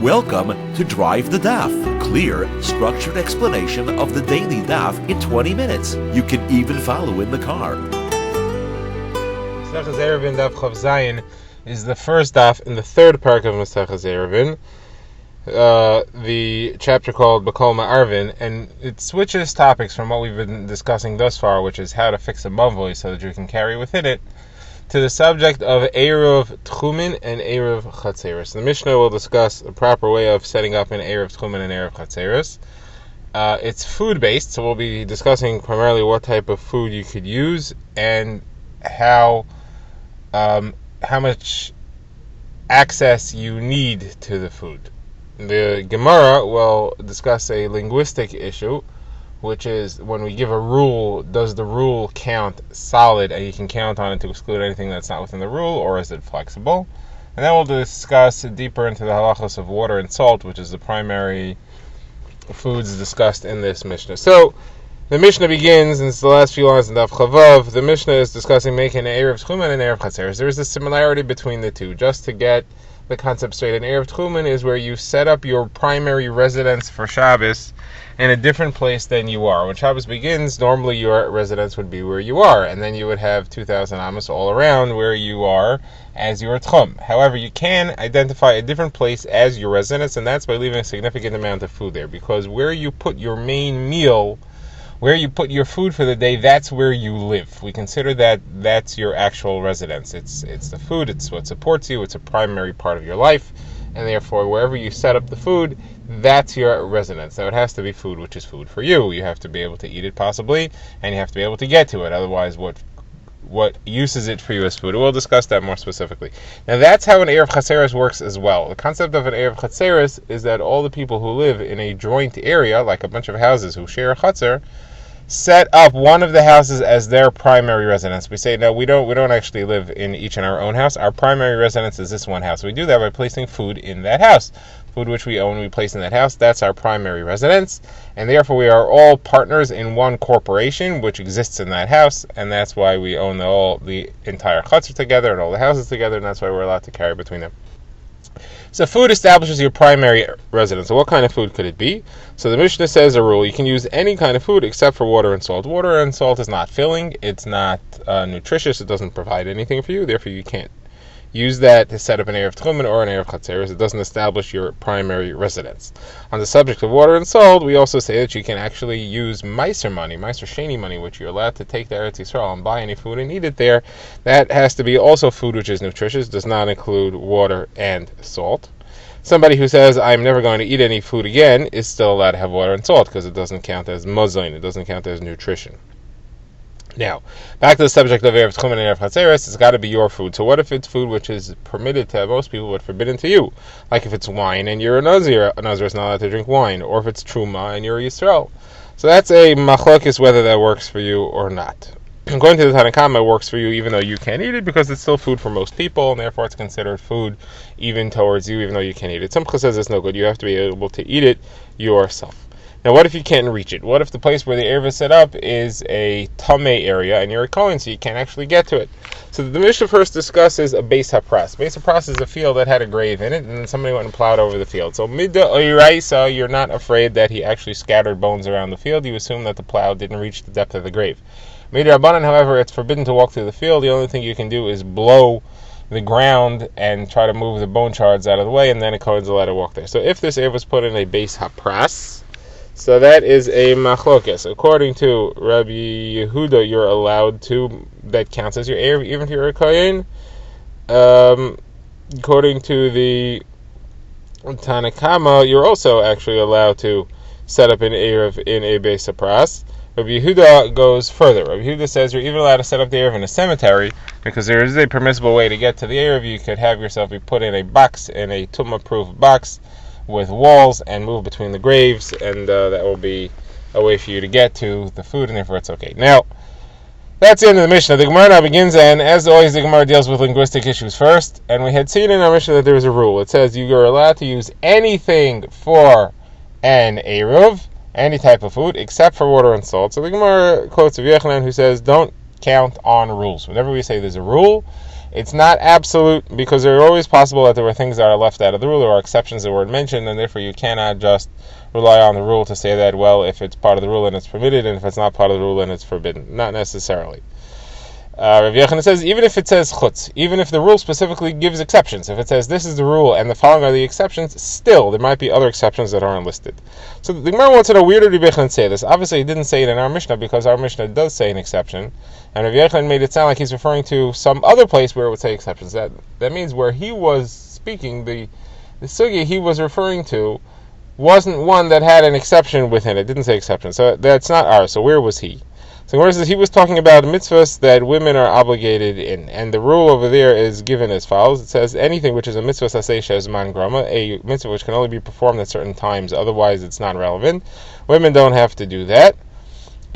Welcome to Drive the Daf. Clear, structured explanation of the daily daf in 20 minutes. You can even follow in the car. Eruvin Daf Chav Zayin is the first daf in the third parak of Masechus Eruvin, the chapter called B'Kol Ma'arvin, and it switches topics from what we've been discussing thus far, which is how to fix a mavoi so that you can carry within it, to the subject of Eruv Tchumin and Eruv Chatzeris. The Mishna will discuss the proper way of setting up an Eruv Tchumin and Eruv Chatzeris. It's food-based, so we'll be discussing primarily what type of food you could use and how much access you need to the food. The Gemara will discuss a linguistic issue, which is when we give a rule, does the rule count solid and you can count on it to exclude anything that's not within the rule, or is it flexible? And then we'll discuss deeper into the halachos of water and salt, which is the primary foods discussed in this Mishnah. So the Mishnah begins, and it's the last few lines in Daf Chavav. The Mishnah is discussing making an Eruv Tchumin and Eruv Chatzeris. There is a similarity between the two. Just to get the concept straight, an Eruv Tchumin is where you set up your primary residence for Shabbos in a different place than you are. When Shabbos begins, normally your residence would be where you are, and then you would have 2,000 amos all around where you are as your tchum. However, you can identify a different place as your residence, and that's by leaving a significant amount of food there, because where you put your main meal, where you put your food for the day, that's where you live. We consider that that's your actual residence. It's the food, it's what supports you, it's a primary part of your life, and therefore wherever you set up the food, that's your residence. Now it has to be food which is food for you. You have to be able to eat it possibly, and you have to be able to get to it. Otherwise, what use is it for you as food? We'll discuss that more specifically. Now that's how an Eruv Chatzeris works as well. The concept of an Eruv Chatzeris is that all the people who live in a joint area, like a bunch of houses who share a chatzer, set up one of the houses as their primary residence. We say, no, we don't actually live in each in our own house. Our primary residence is this one house. We do that by placing food in that house. Food which we own, we place in that house. That's our primary residence. And therefore we are all partners in one corporation which exists in that house, and that's why we own the entire chutzner together and all the houses together, and that's why we're allowed to carry between them. So food establishes your primary residence. So what kind of food could it be? So the Mishnah says a rule: you can use any kind of food except for water and salt. Water and salt is not filling, it's not nutritious, it doesn't provide anything for you, therefore you can't use that to set up an Eruv Tchumin or an Eruv Chatzeris. It doesn't establish your primary residence. On the subject of water and salt, we also say that you can actually use Meiser money, Meiser Sheni money, which you're allowed to take to Eretz Yisrael and buy any food and eat it there. That has to be also food which is nutritious, does not include water and salt. Somebody who says, I'm never going to eat any food again, is still allowed to have water and salt because it doesn't count as mazain, it doesn't count as nutrition. Now, back to the subject of Eruv Tchumin and Eruv Chatzeris, it's got to be your food. So what if it's food which is permitted to most people but forbidden to you? Like if it's wine and you're a Nazir is not allowed to drink wine, or if it's Truma and you're a Yisrael. So that's a machlokes whether that works for you or not. According to the Tanna Kama, it works for you even though you can't eat it, because it's still food for most people, and therefore it's considered food even towards you, even though you can't eat it. Simcha says it's no good. You have to be able to eat it yourself. Now, what if you can't reach it? What if the place where the Eruv is set up is a Tameh area and you're a Kohen, so you can't actually get to it? So the Mishnah first discusses a Beis HaPras. Beis HaPras is a field that had a grave in it, and then somebody went and plowed over the field. So Midda Oiraisa, you're not afraid that he actually scattered bones around the field. You assume that the plow didn't reach the depth of the grave. Midda Rabbanan, however, it's forbidden to walk through the field. The only thing you can do is blow the ground and try to move the bone shards out of the way, and then a Kohen's allowed to walk there. So if this Eruv was put in a Beis HaPras, so that is a machlokes. According to Rabbi Yehuda, you're allowed to, that counts as your Eruv, even if you're a Kohen. According to the Tanna Kama, you're also actually allowed to set up an Eruv in a Beis HaPras. Rabbi Yehuda goes further. Rabbi Yehuda says you're even allowed to set up the Eruv in a cemetery, because there is a permissible way to get to the Eruv. You could have yourself be put in a box, in a tumah-proof box, with walls, and move between the graves, and that will be a way for you to get to the food, and therefore it's okay. Now, that's the end of the Mishnah. The Gemara now begins, and as always, the Gemara deals with linguistic issues first, and we had seen in our Mishnah that there is a rule. It says you are allowed to use anything for an Eruv, any type of food, except for water and salt. So the Gemara quotes Rav Yochanan, who says, don't count on rules. Whenever we say there's a rule, it's not absolute, because there are always possible that there were things that are left out of the rule. There are exceptions that weren't mentioned, and therefore you cannot just rely on the rule to say that, well, if it's part of the rule then it's permitted, and if it's not part of the rule then it's forbidden. Not necessarily. Rav Yochanan says, even if it says chutz, even if the rule specifically gives exceptions, if it says this is the rule and the following are the exceptions, still there might be other exceptions that aren't listed. So the Gemara wants to know, where did Rav Yochanan say this? Obviously he didn't say it in our Mishnah, because our Mishnah does say an exception, and Rav Yochanan made it sound like he's referring to some other place where it would say exceptions. That means where he was speaking, the sugya he was referring to wasn't one that had an exception within it. It didn't say exception, so that's not ours. So where was he? So he was talking about mitzvahs that women are obligated in, and the rule over there is given as follows. It says anything which is a mitzvah saseh shezman grama, a mitzvah which can only be performed at certain times, otherwise it's not relevant. Women don't have to do that.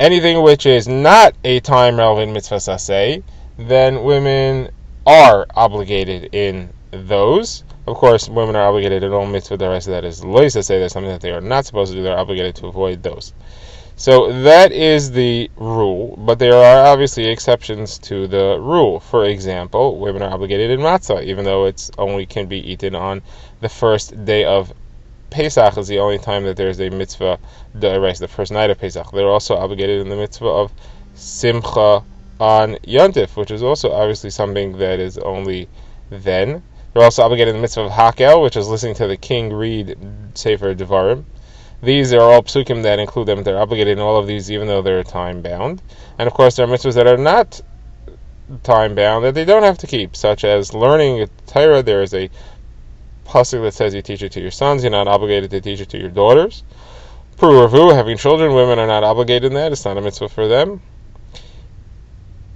Anything which is not a time relevant mitzvah saseh, then women are obligated in those. Of course, women are obligated in all mitzvah the rest of that is lo saseh. There's something that they are not supposed to do. They're obligated to avoid those. So that is the rule, but there are obviously exceptions to the rule. For example, women are obligated in matzah, even though it's only can be eaten on the first day of Pesach, is the only time that there's a mitzvah, the first night of Pesach. They're also obligated in the mitzvah of simcha on Yontif, which is also obviously something that is only then. They're also obligated in the mitzvah of Hakel, which is listening to the king read Sefer Devarim. These are all psukim that include them. They're obligated in all of these, even though they're time-bound. And of course, there are mitzvahs that are not time-bound, that they don't have to keep, such as learning Torah. There is a pasuk that says you teach it to your sons. You're not obligated to teach it to your daughters. Puravu, having children, women are not obligated in that. It's not a mitzvah for them.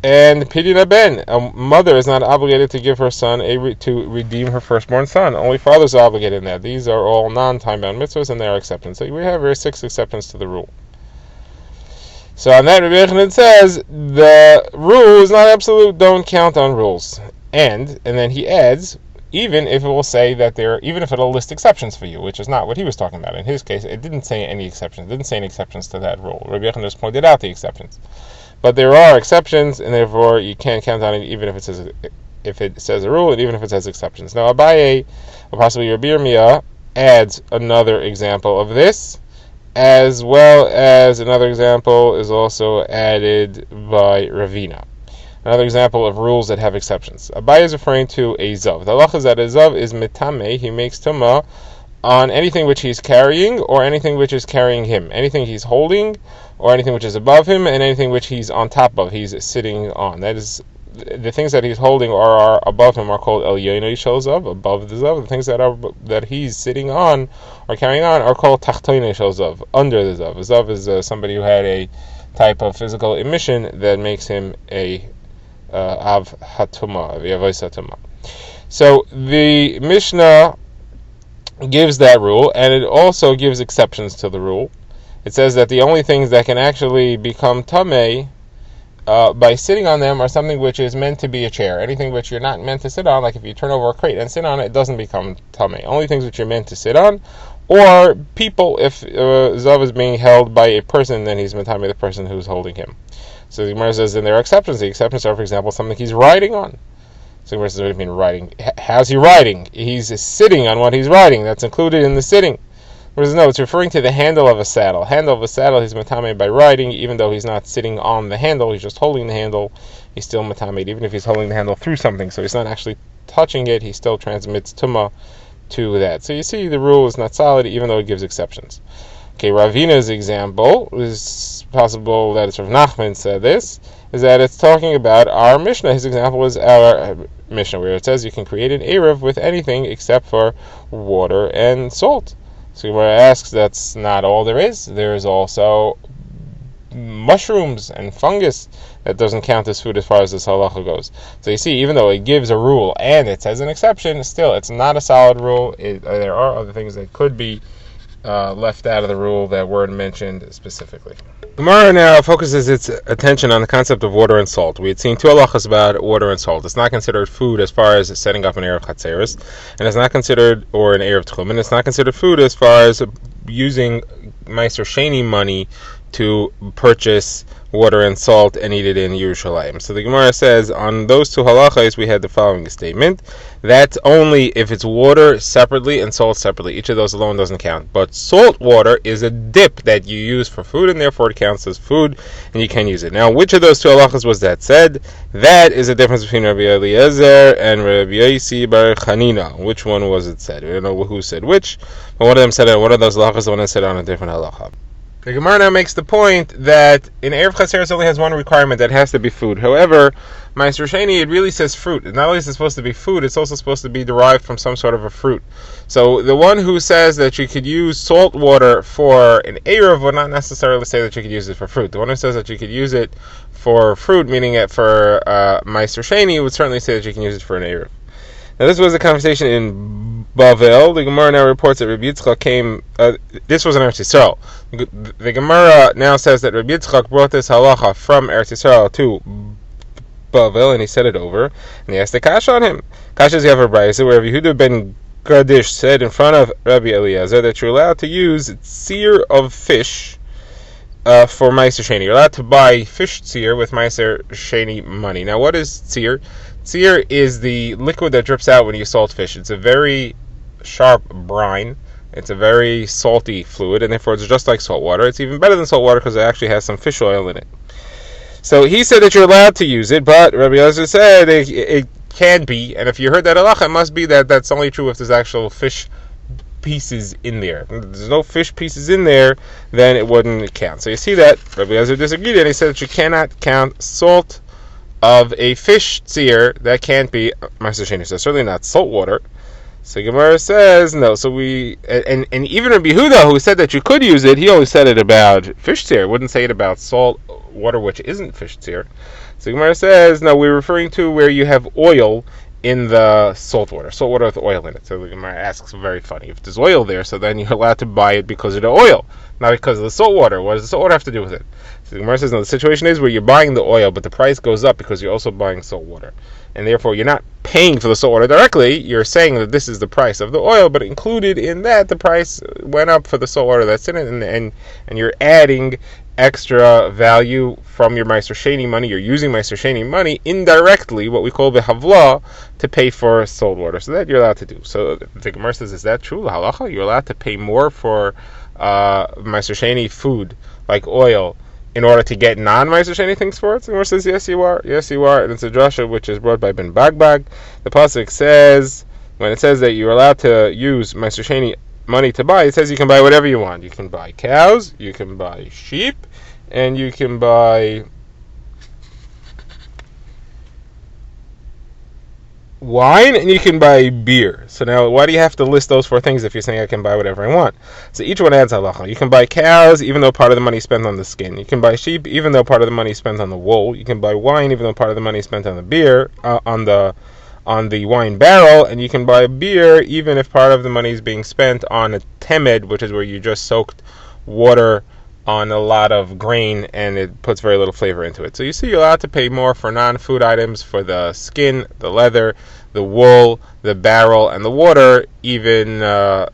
And Pidina Ben, a mother is not obligated to give her son to redeem her firstborn son. Only fathers are obligated in that. These are all non-time-bound mitzvahs, and they are exceptions. So we have 6 exceptions to the rule. So on that, Rabbi Yochanan says the rule is not absolute. Don't count on rules. And then he adds, even if it will say that even if it'll list exceptions for you, which is not what he was talking about. In his case, it didn't say any exceptions. It didn't say any exceptions to that rule. Rabbi Yochanan just pointed out the exceptions. But there are exceptions, and therefore you can't count on it, even if it says a rule, and even if it says exceptions. Now Abaye, or possibly Rabbi Yirmiyah, adds another example of this, as well as another example is also added by Ravina. Another example of rules that have exceptions. Abaye is referring to a zav. The halacha is that a zav is mitame. He makes tumah on anything which he's carrying, or anything which is carrying him. Anything he's holding, or anything which is above him, and anything which he's on top of, he's sitting on. That is, the things that he's holding or are above him are called el yonei shel zav, above the zav. The things that he's sitting on or carrying on are called tachtonei shel zav, under the zav. A zav is somebody who had a type of physical emission that makes him a av hatuma, a yavos hatuma. So the Mishnah gives that rule, and it also gives exceptions to the rule. It says that the only things that can actually become tameh by sitting on them are something which is meant to be a chair. Anything which you're not meant to sit on, like if you turn over a crate and sit on it, it doesn't become tameh. Only things which you're meant to sit on, or people, if zav is being held by a person, then he's metameh the person who's holding him. So the Gemara says, and there are exceptions. The exceptions are, for example, something he's riding on. So the Gemara says, what do you mean riding? How's he riding? He's sitting on what he's riding. That's included in the sitting. Whereas no, it's referring to the handle of a saddle. Handle of a saddle, he's matame by riding, even though he's not sitting on the handle, he's just holding the handle, he's still matame, even if he's holding the handle through something, so he's not actually touching it, he still transmits tumah to that. So you see, the rule is not solid, even though it gives exceptions. Okay, Ravina's example, is possible that it's Rav Nachman said this, is that it's talking about our Mishnah. His example is our Mishnah, where it says you can create an Eruv with anything except for water and salt. So Gemara asks, that's not all there is. There is also mushrooms and fungus that doesn't count as food as far as this halacha goes. So you see, even though it gives a rule and it says an exception, still it's not a solid rule. There are other things that could be left out of the rule that weren't mentioned specifically. Gemara now focuses its attention on the concept of water and salt. We had seen 2 halachas about water and salt. It's not considered food as far as setting up an Erev Chatzeris, and it's not considered, or an Erev Tchumen, it's not considered food as far as using Meiser Sheni money to purchase water and salt and eat it in Yerushalayim. So the Gemara says on those two halachas we had the following statement: that's only if it's water separately and salt separately. Each of those alone doesn't count. But salt water is a dip that you use for food, and therefore it counts as food, and you can use it. Now, which of those two halachas was that said? That is the difference between Rabbi Eliezer and Rabbi Yosi bar Chanina. Which one was it said? We don't know who said which, but one of them said on one of those halachas, the one that said on a different halacha. The Gemara now makes the point that in Erev Chaseres only has one requirement, that has to be food. However, Ma'aser Sheni, it really says fruit. Not only is it supposed to be food, it's also supposed to be derived from some sort of a fruit. So the one who says that you could use salt water for an Erev would not necessarily say that you could use it for fruit. The one who says that you could use it for fruit, meaning it for Ma'aser Sheni, would certainly say that you can use it for an Erev. Now, this was a conversation in Bavel. The Gemara now reports that Rabbi Yitzchak came. This was in Eretz Yisrael. The Gemara now says that Rabbi Yitzchak brought this halacha from Eretz Yisrael to Bavel, and he said it over, and he asked the kasha on him. Kasha is you have a brayso where Yehuda ben Gadish said in front of Rabbi Eliezer that you're allowed to use tzir of fish for Ma'aser Sheni. You're allowed to buy fish tzir with Ma'aser Sheni money. Now, what is tzir? Tzir is the liquid that drips out when you salt fish. It's a very sharp brine. It's a very salty fluid, and therefore it's just like salt water. It's even better than salt water because it actually has some fish oil in it. So he said that you're allowed to use it, but Rabbi Eliezer said it can be, and if you heard that halacha, it must be that that's only true if there's actual fish pieces in there. If there's no fish pieces in there, then it wouldn't count. So you see that Rabbi Eliezer disagreed, and he said that you cannot count salt of a fish tzir. That can't be Ma'aser Sheni. So certainly not salt water. So Gemara says no. So and even Rabbi Yehuda, who said that you could use it, he always said it about fish tzir. Wouldn't say it about salt water, which isn't fish tzir. So Gemara says no. We're referring to where you have oil in the salt water with oil in it. So the Gemara asks, very funny, if there's oil there, so then you're allowed to buy it because of the oil, not because of the salt water. What does the salt water have to do with it? So the Gemara says, no, the situation is where you're buying the oil, but the price goes up because you're also buying salt water. And therefore, you're not paying for the salt water directly, you're saying that this is the price of the oil, but included in that, the price went up for the salt water that's in it, and you're adding extra value from your Ma'aser Sheni money. You're using Ma'aser Sheni money indirectly, what we call the havla, to pay for salt water. So that you're allowed to do. So the Gemara says, is that true? Halacha, you're allowed to pay more for Ma'aser Sheni food, like oil, in order to get non-Ma'aser Sheni things for it? So the Gemara says, yes, you are. Yes, you are. And it's a drasha which is brought by Ben Bagbag. The pasuk says, when it says that you're allowed to use Ma'aser Sheni money to buy, it says you can buy whatever you want. You can buy cows, you can buy sheep, and you can buy wine, and you can buy beer. So now, why do you have to list those four things if you're saying I can buy whatever I want? So each one adds halacha. You can buy cows, even though part of the money is spent on the skin. You can buy sheep, even though part of the money is spent on the wool. You can buy wine, even though part of the money is spent on the beer, on the wine barrel, and you can buy beer even if part of the money is being spent on a temed, which is where you just soaked water on a lot of grain and it puts very little flavor into it. So you see, you're allowed to pay more for non-food items, for the skin, the leather, the wool, the barrel, and the water, even though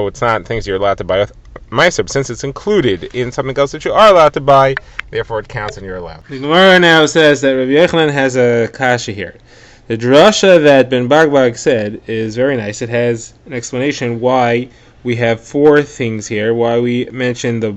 it's not things you're allowed to buy with Ma'aser, since it's included in something else that you are allowed to buy, therefore it counts and you're allowed. The Gemara now says that Rabbi Yochanan has a kasha here. The drasha that Ben Bagbag said is very nice. It has an explanation why we have four things here, why we mention the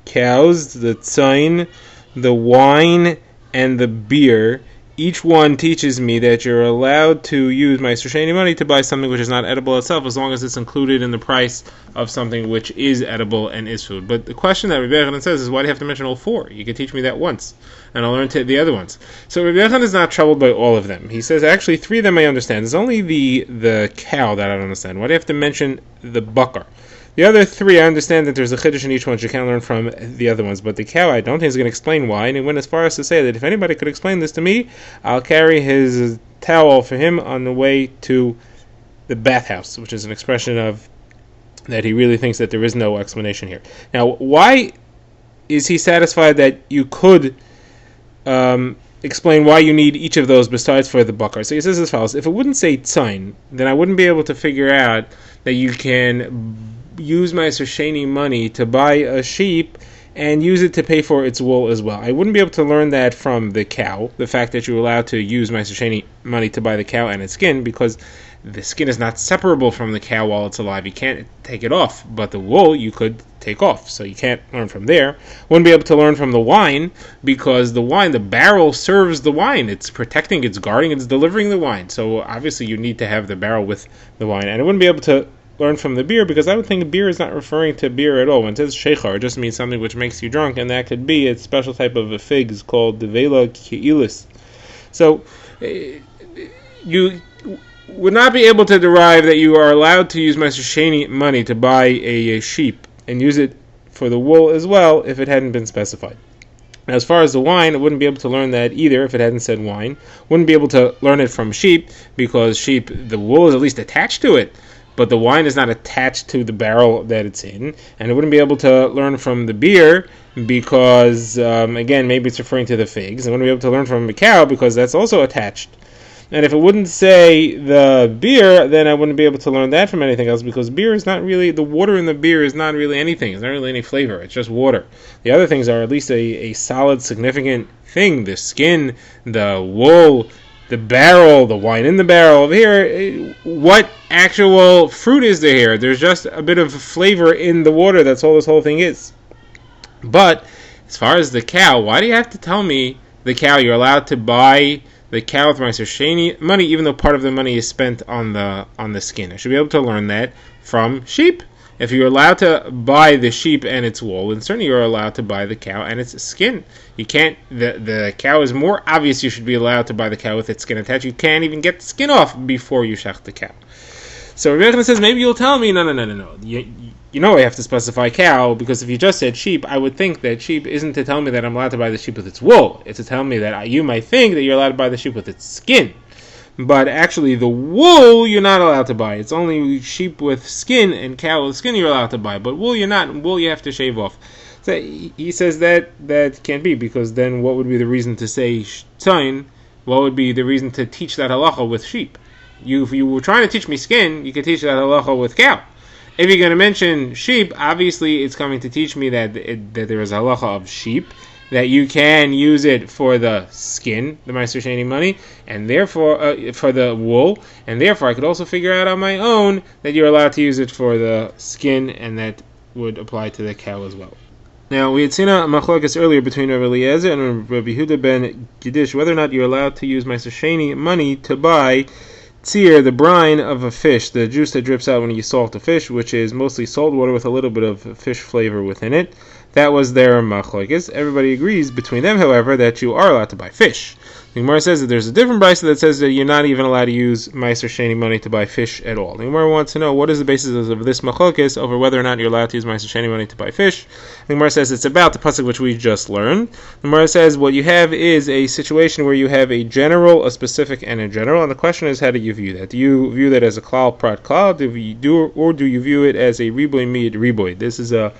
cows, the tzayin, the wine, and the beer. Each one teaches me that you're allowed to use Ma'aser Sheni money to buy something which is not edible itself, as long as it's included in the price of something which is edible and is food. But the question that Rabbi Yochanan says is, why do you have to mention all four? You can teach me that once, and I'll learn the other ones. So Rabbi Yochanan is not troubled by all of them. He says, actually, three of them I understand. There's only the cow that I don't understand. Why do you have to mention the bakar? The other three, I understand that there's a chiddush in each one, you can learn from the other ones. But the cow, I don't think is going to explain why. And he went as far as to say that if anybody could explain this to me, I'll carry his towel for him on the way to the bathhouse, which is an expression of that he really thinks that there is no explanation here. Now, why is he satisfied that you could explain why you need each of those besides for the bakar? So he says as follows: if it wouldn't say tzayin, then I wouldn't be able to figure out that you can use Ma'aser Sheni money to buy a sheep and use it to pay for its wool as well. I wouldn't be able to learn that from the cow, the fact that you're allowed to use Meiser Sheni money to buy the cow and its skin, because the skin is not separable from the cow while it's alive. You can't take it off, but the wool you could take off, so you can't learn from there. Wouldn't be able to learn from the wine, because the wine, the barrel serves the wine. It's protecting, it's guarding, it's delivering the wine. So obviously you need to have the barrel with the wine. And I wouldn't be able to learn from the beer, because I would think beer is not referring to beer at all. When it says sheikhar, it just means something which makes you drunk, and that could be a special type of a fig called devela keilis. So you would not be able to derive that you are allowed to use Meiser Sheni money to buy a sheep and use it for the wool as well if it hadn't been specified. Now, as far as the wine, I wouldn't be able to learn that either if it hadn't said wine. Wouldn't be able to learn it from sheep, because sheep, the wool is at least attached to it, but the wine is not attached to the barrel that it's in. And I wouldn't be able to learn from the beer because, again, maybe it's referring to the figs. I wouldn't be able to learn from the cow because that's also attached. And if it wouldn't say the beer, then I wouldn't be able to learn that from anything else, because beer is not really, the water in the beer is not really anything. It's not really any flavor. It's just water. The other things are at least a solid, significant thing. The skin, the wool, the barrel, the wine in the barrel. Over here, what actual fruit is there here? There's just a bit of flavor in the water. That's all this whole thing is. But as far as the cow, why do you have to tell me the cow? You're allowed to buy the cow with Meiser Sheni money, even though part of the money is spent on the skin. I should be able to learn that from sheep. If you're allowed to buy the sheep and its wool, then certainly you're allowed to buy the cow and its skin. You can't. The cow is more obvious. You should be allowed to buy the cow with its skin attached. You can't even get the skin off before you shech the cow. So Rabbi Yochanan says, maybe you'll tell me, no. You know I have to specify cow, because if you just said sheep, I would think that sheep isn't to tell me that I'm allowed to buy the sheep with its wool. It's to tell me that you might think that you're allowed to buy the sheep with its skin. But actually the wool you're not allowed to buy. It's only sheep with skin and cow with skin you're allowed to buy. But wool you're not. Wool you have to shave off. So he says that can't be, because then what would be the reason to say tzayin? What would be the reason to teach that halacha with sheep? If you were trying to teach me skin, you could teach that halacha with cow. If you're going to mention sheep, obviously it's coming to teach me that there is a halacha of sheep, that you can use it for the skin, the Meiser Sheni money, and therefore for the wool, and therefore I could also figure out on my own that you're allowed to use it for the skin, and that would apply to the cow as well. Now, we had seen a machlokas earlier between Rabbi Eliezer and Rabbi Yehuda ben Giddish, whether or not you're allowed to use Meiser Sheni money to buy tzir, the brine of a fish, the juice that drips out when you salt a fish, which is mostly salt water with a little bit of fish flavor within it. That was their machlokes. Everybody agrees between them, however, that you are allowed to buy fish. The Gemara says that there's a different brisa that says that you're not even allowed to use Meiser Sheni money to buy fish at all. The Gemara wants to know what is the basis of this machlokes over whether or not you're allowed to use Meiser Sheni money to buy fish. The Gemara says it's about the pasuk which we just learned. The Gemara says what you have is a situation where you have a general, a specific, and a general, and the question is, how do you view that? Do you view that as a klal prat klal, or do you view it as a riboy mid riboy? This is a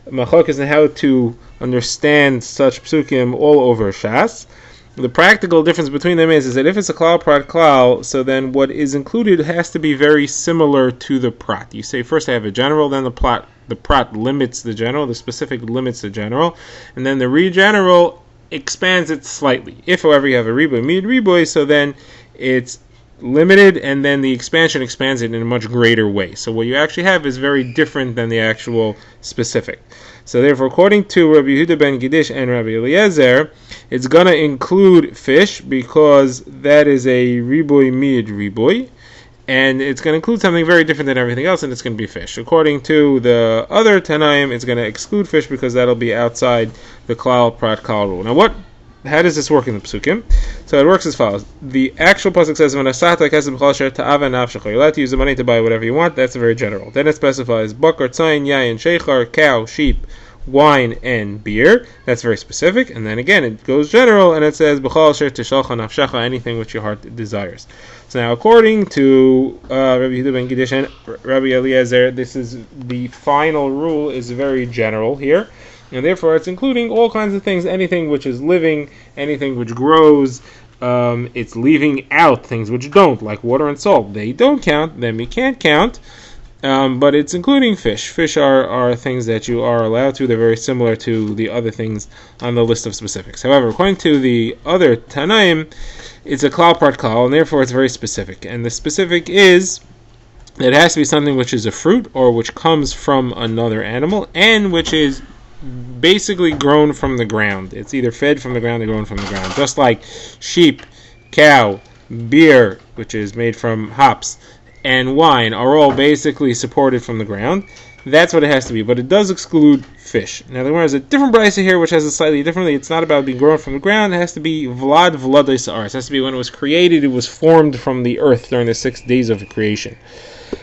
machlokes and how to understand such psukim all over Shas. The practical difference between them is that if it's a klal prat klal, so then what is included has to be very similar to the prat. You say first I have a general, then the prat limits the general, the specific limits the general, and then the re-general expands it slightly. If, however, you have a riboy mid riboy, so then it's limited, and then the expansion expands it in a much greater way. So what you actually have is very different than the actual specific. So therefore, according to Rabbi Yehuda ben Giddish and Rabbi Eliezer, it's going to include fish, because that is a riboy mid riboy, and it's going to include something very different than everything else, and it's going to be fish. According to the other Tanaim, it's going to exclude fish, because that'll be outside the klal prat klal rule. Now how does this work in the psukim? So it works as follows. The actual pasuk says, you're allowed to use the money to buy whatever you want. That's very general. Then it specifies bakar, tzayin, yayin, sheikhar, cow, sheep, wine, and beer. That's very specific. And then again, it goes general, and it says anything which your heart desires. So now, according to Rabbi Yehuda ben Giddish and Rabbi Eliezer, this is the final rule, is very general here. And therefore, it's including all kinds of things, anything which is living, anything which grows. It's leaving out things which don't, like water and salt. They don't count, then we can't count. but it's including fish. Fish are things that you are allowed to. They're very similar to the other things on the list of specifics. However, according to the other Tanaim, it's a klal part klal, and therefore it's very specific. And the specific is that it has to be something which is a fruit or which comes from another animal and which is basically grown from the ground. It's either fed from the ground or grown from the ground. Just like sheep, cow, beer, which is made from hops, and wine are all basically supported from the ground. That's what it has to be, but it does exclude fish. Now there is a different brisa here which has a slightly differently. It's not about being grown from the ground. It has to be vlad vladei sa'aretz. It has to be when it was created. It was formed from the earth during the 6 days of creation.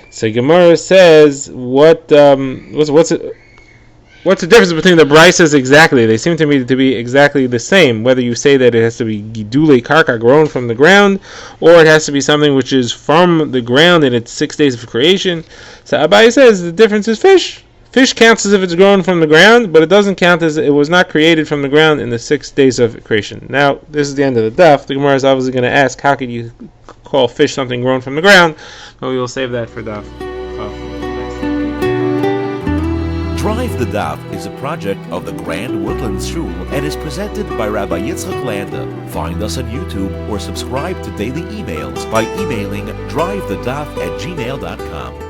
So Gemara says, what's the difference between the brises exactly? They seem to me to be exactly the same, whether you say that it has to be gidule karka, grown from the ground, or it has to be something which is from the ground in its 6 days of creation. So Abaye says the difference is fish. Fish counts as if it's grown from the ground, but it doesn't count as it was not created from the ground in the 6 days of creation. Now, this is the end of the daf. The Gemara is obviously going to ask, how could you call fish something grown from the ground? But we will save that for daf. Drive the Daf is a project of the Grand Woodlands Shul and is presented by Rabbi Yitzchak Landa. Find us on YouTube or subscribe to daily emails by emailing drivethedaf@gmail.com.